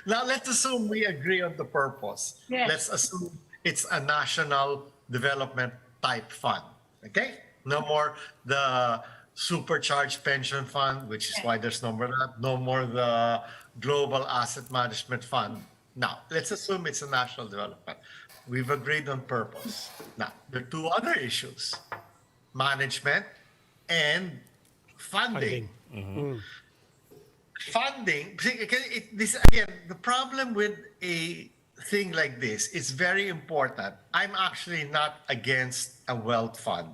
Now, let's assume we agree on the purpose. Yes. Let's assume it's a national development type fund. Okay? No more the supercharged pension fund, which is why there's no more that. No more the global asset management fund. Now, let's assume it's a national development. We've agreed on purpose. Now, there are two other issues: management and funding. Funding, see, this again, the problem with a thing like this is very important. I'm actually not against a wealth fund.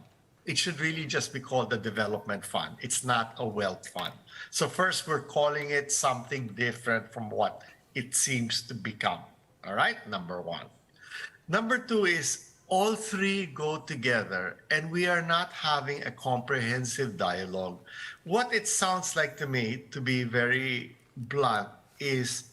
It should really just be called a development fund. It's not a wealth fund. So first, we're calling it something different from what it seems to become. All right, number one. Number two is all three go together and we are not having a comprehensive dialogue. What it sounds like to me, to be very blunt, is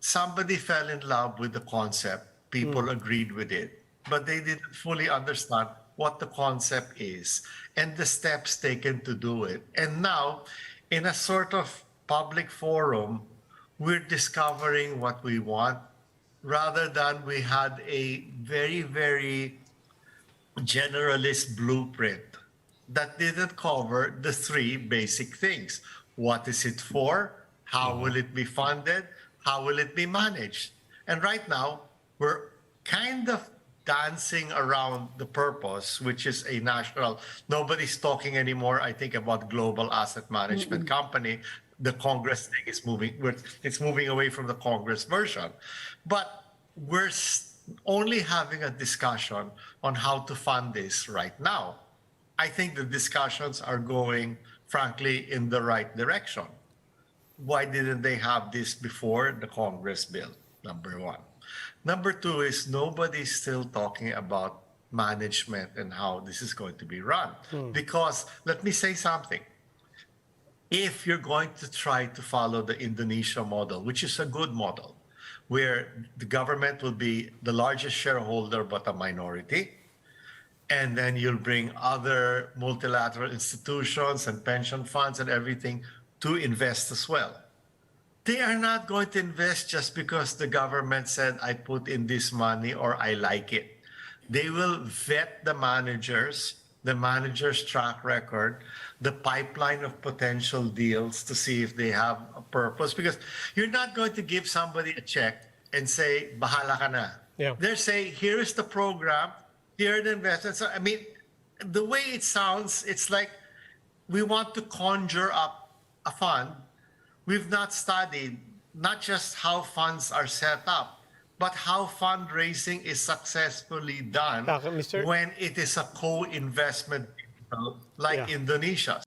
somebody fell in love with the concept, people agreed with it, but they didn't fully understand what the concept is and the steps taken to do it. And now, in a sort of public forum, we're discovering what we want rather than we had a very, very generalist blueprint that didn't cover the three basic things. What is it for? How will it be funded? How will it be managed? And right now, we're kind of dancing around the purpose, which is a national, nobody's talking anymore, I think, about global asset management company. The Congress thing is moving, it's moving away from the Congress version. But we're only having a discussion on how to fund this right now. I think the discussions are going, frankly, in the right direction. Why didn't they have this before the Congress bill? Number one. Number two is nobody's still talking about management and how this is going to be run. Because let me say something. If you're going to try to follow the Indonesia model, which is a good model, where the government will be the largest shareholder but a minority, and then you'll bring other multilateral institutions and pension funds and everything to invest as well. They are not going to invest just because the government said, I put in this money or I like it. They will vet the manager's track record, the pipeline of potential deals to see if they have a purpose. Because you're not going to give somebody a check and say, bahala ka na. Yeah. They're saying, here is the program, here are the investments. So, I mean, the way it sounds, it's like we want to conjure up a fund. We've not studied not just how funds are set up, but how fundraising is successfully done Mr. when it is a co-investment like Indonesia.